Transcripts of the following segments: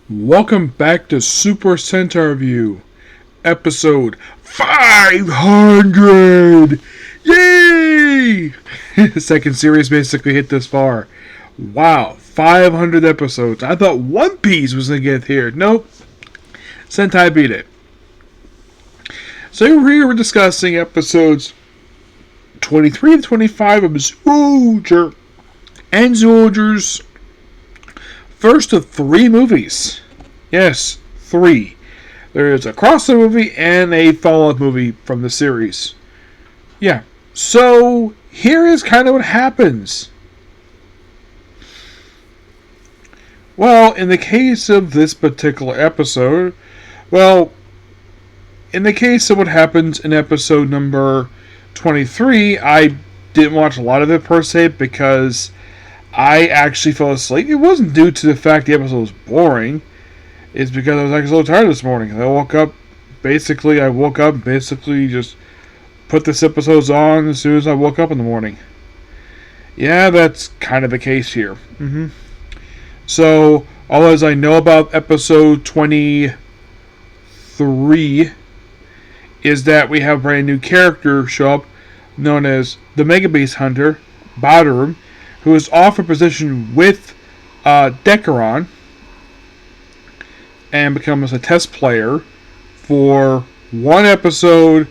Welcome back to Super Sentai Review, episode 500! Yay! The second series basically hit this far. Wow, 500 episodes. I thought One Piece was going to get here. Nope. Sentai beat it. So here we're discussing episodes 23 to 25 of Zyuohger and Zyuohger's first of three movies. Yes, three. There is a crossover movie and a follow-up movie from the series. Yeah, so here is kind of what happens. Well, in the case of this particular episode, in the case of what happens in episode number 23, I didn't watch a lot of it per se because I actually fell asleep. It wasn't due to the fact the episode was boring. It's because I was actually so tired this morning. I woke up just put this episode on as soon as I woke up in the morning. Yeah, that's kind of the case here. So, all as I know about episode 23 is that we have a brand new character show up known as the Mega Base Hunter, Badarum, who is offered a position with Decaron and becomes a test player for one episode.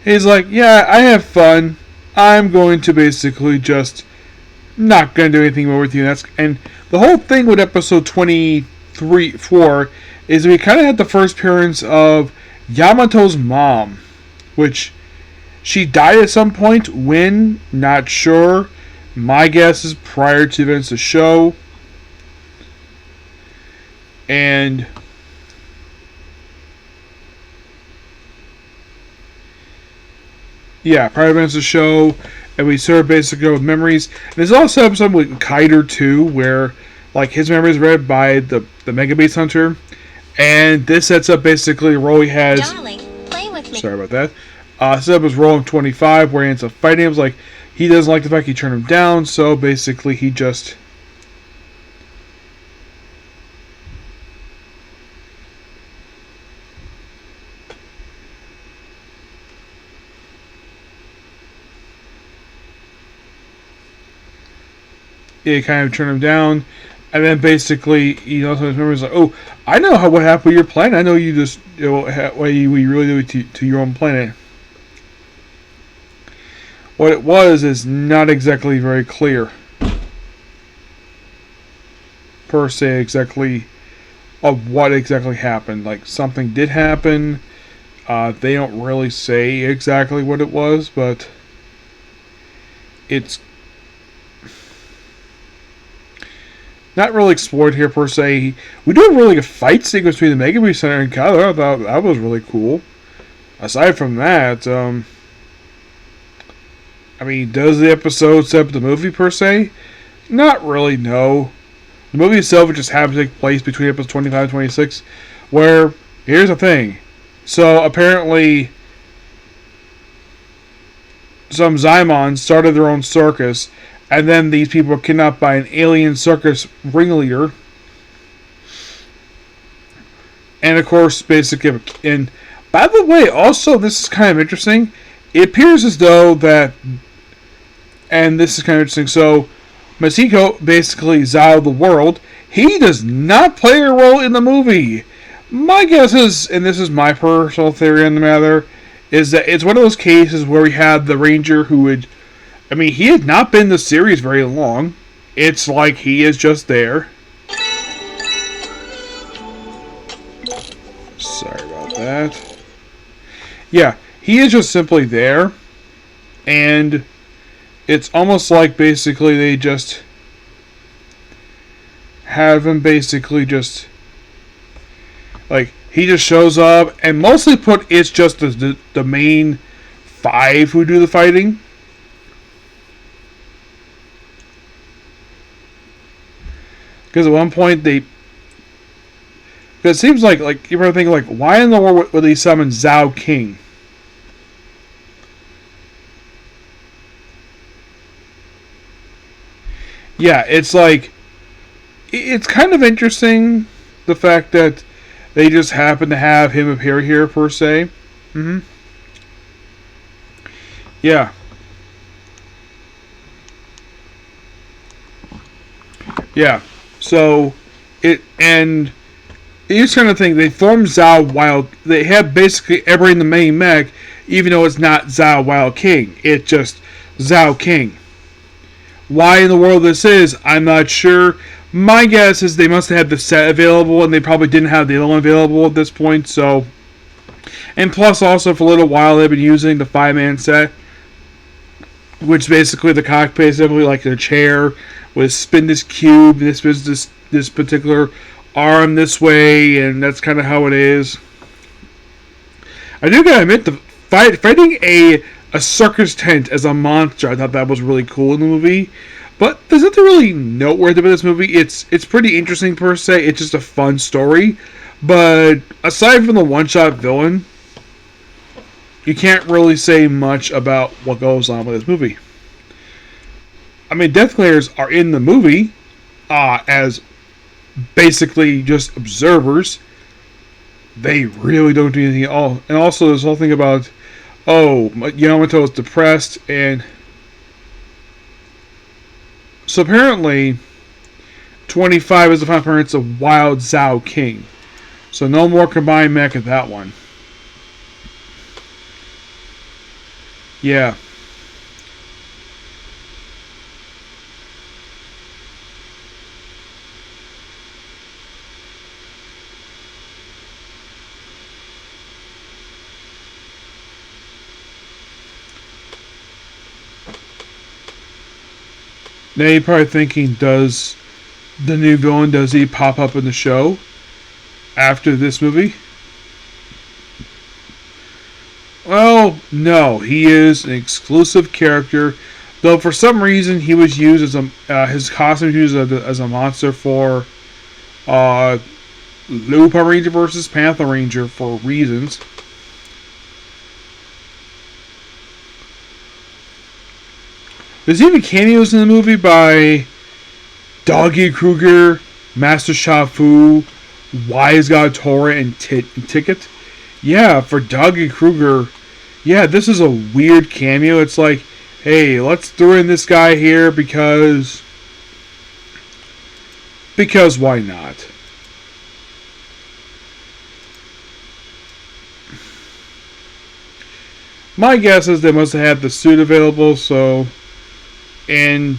He's like, yeah, I have fun. I'm going to basically just not going to do anything more with you. And the whole thing with episode 4 is we kind of had the first appearance of Yamato's mom, which she died at some point. When? Not sure. My guess is prior to events of the show. And yeah, prior to events of the show. And we sort of basically go with memories. And there's also an episode with Kaider too, where like his memories read by the Mega Base Hunter. And this sets up basically a role he has. Darling, play with me. Sorry about that. Set up his role in 25, where he ends up fighting him. Like, he doesn't like the fact he turned him down, so basically he just kind of turned him down. And then basically, he also remembers like, oh, I know what happened with your planet. I know you just, what you really do to your own planet. What it was is not exactly very clear. Per se, exactly of what exactly happened. Like, something did happen. They don't really say exactly what it was, but it's not really explored here per se. We do a really good fight sequence between the Mega Beast Center and Kyler. I thought that was really cool. Aside from that, does the episode set up the movie per se? Not really, no. The movie itself just happens to take place between episodes 25 and 26, where, here's the thing. So, apparently, some Zymons started their own circus, and then these people were kidnapped by an alien circus ringleader. And of course, basically, and by the way, also, this is kind of interesting. It appears as though that, and this is kind of interesting, so, Masiko, basically, Zao the World, he does not play a role in the movie. My guess is, and this is my personal theory on the matter, is that it's one of those cases where we had the Ranger who would, he had not been in the series very long. It's like he is just there. Sorry about that. Yeah, he is just simply there. And it's almost like basically they just have him basically just, like, he just shows up. And mostly it's just the main 5 who do the fighting. Because at one point because it seems like you ever think like, why in the world would they summon Zhao King? Yeah, it's like, it's kind of interesting the fact that they just happen to have him appear here per se. Yeah. Yeah. So it's kind of thing. They formed Zhao while they have basically everybody in the main mech, even though it's not Zhao Wild King. It's just Zhao King. Why in the world this is, I'm not sure. My guess is they must have had the set available, and they probably didn't have the other one available at this point. So, and plus also for a little while they've been using the 5-man set, which basically the cockpit is simply like a chair with spin this cube, this particular arm this way, and that's kind of how it is. I do gotta admit, fighting a circus tent as a monster, I thought that was really cool in the movie. But there's nothing really noteworthy about this movie. It's pretty interesting per se. It's just a fun story. But aside from the one-shot villain, you can't really say much about what goes on with this movie. I mean, Death Clears are in the movie as basically just observers. They really don't do anything at all. And also this whole thing about, Yamato is depressed, and so apparently 25 is the final appearance of Wild Zhao King. So no more combined mech at that one. Yeah. Now you're probably thinking, does the new villain, does he pop up in the show after this movie? Well, no. He is an exclusive character, though for some reason he was used as his costume was used as a monster for Lupa Ranger versus Panther Ranger for reasons. There's even cameos in the movie by Doggy Kruger, Master Shafu, Wise God Torah, and Ticket. Yeah, for Doggy Kruger, yeah, this is a weird cameo. It's like, hey, let's throw in this guy here because why not? My guess is they must have had the suit available, so... And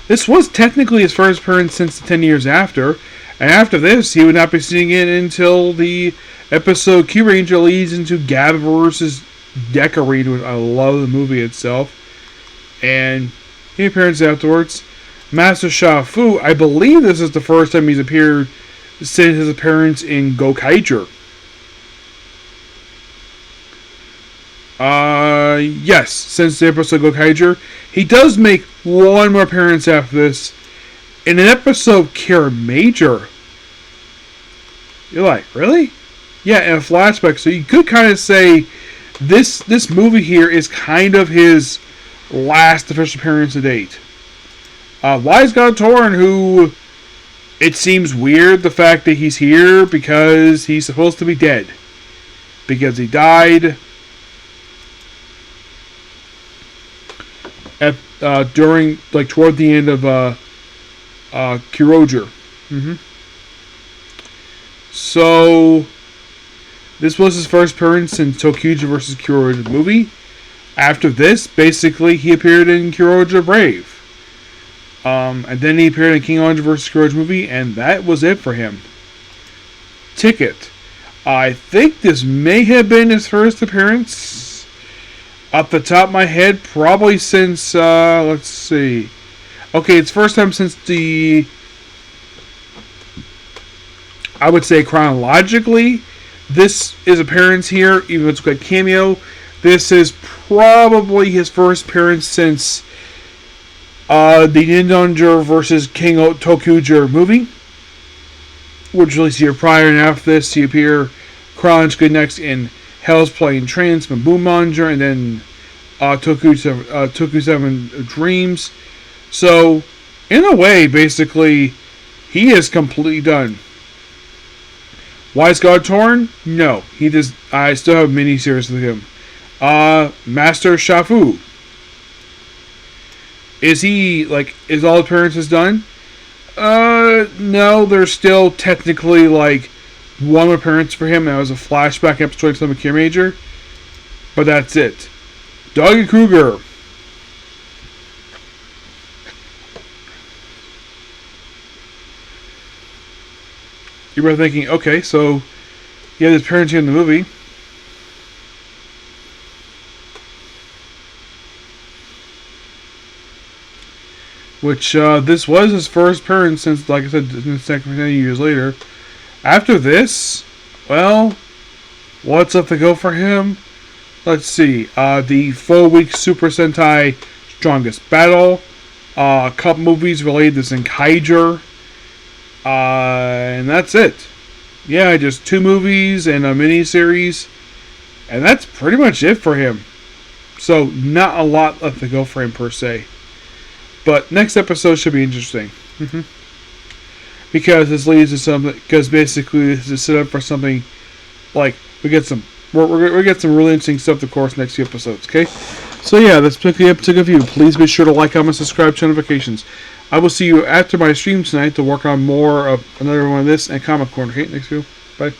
this was technically his first appearance since the 10 years after, and after this he would not be seeing it until the episode Q Ranger leads into Gab versus Deca Ranger, which I love the movie itself, and he appears afterwards. Master Shafu, I believe this is the first time he's appeared since his appearance in Gokaiger. Yes, since the episode Gokaiger. He does make one more appearance after this in an episode Kira Major. You're like, really? Yeah, in a flashback. So you could kind of say this movie here is kind of his last official appearance to date. Wise God Torn, who it seems weird the fact that he's here because he's supposed to be dead. Because he died at during, like, toward the end of Kyroger. So this was his first appearance in Tokuja vs. Kyroger movie. After this, basically, he appeared in Kyroger Brave. And then he appeared in King Orange vs. Kyroger movie, and that was it for him. Ticket. I think this may have been his first appearance. Off the top of my head, probably since, let's see. Okay, it's first time since I would say chronologically, this is appearance here, even though it's a cameo. This is probably his first appearance since the Ninja vs. King Tokuja movie, which released a year prior, and after this he appeared chronologically next in Hell's Playing Trance, Boom Manger, and then Toku 7 Dreams. So in a way, basically, he is completely done. Why is God torn? No, he does. I still have miniseries with him. Master Shafu. Is he like? Is all appearances done? No. There's still technically like one appearance for him. That was a flashback episode of Summer Cure Major, but that's it. Doggy Kruger. You were thinking, okay, so he had his appearance here in the movie. Which, this was his first appearance since, like I said, the second 10 years later. After this, well, what's up to go for him? Let's see. The 4-week Super Sentai Strongest Battle. A couple movies related to Zyuohger. And that's it. Yeah, just 2 movies and a mini-series. And that's pretty much it for him. So, not a lot left to go for him, per se. But next episode should be interesting. Because this leads to something... Because basically, this is set up for something... Like, we get some really interesting stuff, of course, next few episodes, okay? So yeah, that's the episode of you. Please be sure to like, comment, subscribe, turn notifications. I will see you after my stream tonight to work on more of another one of this and Comic Corner. Okay, next video. Bye.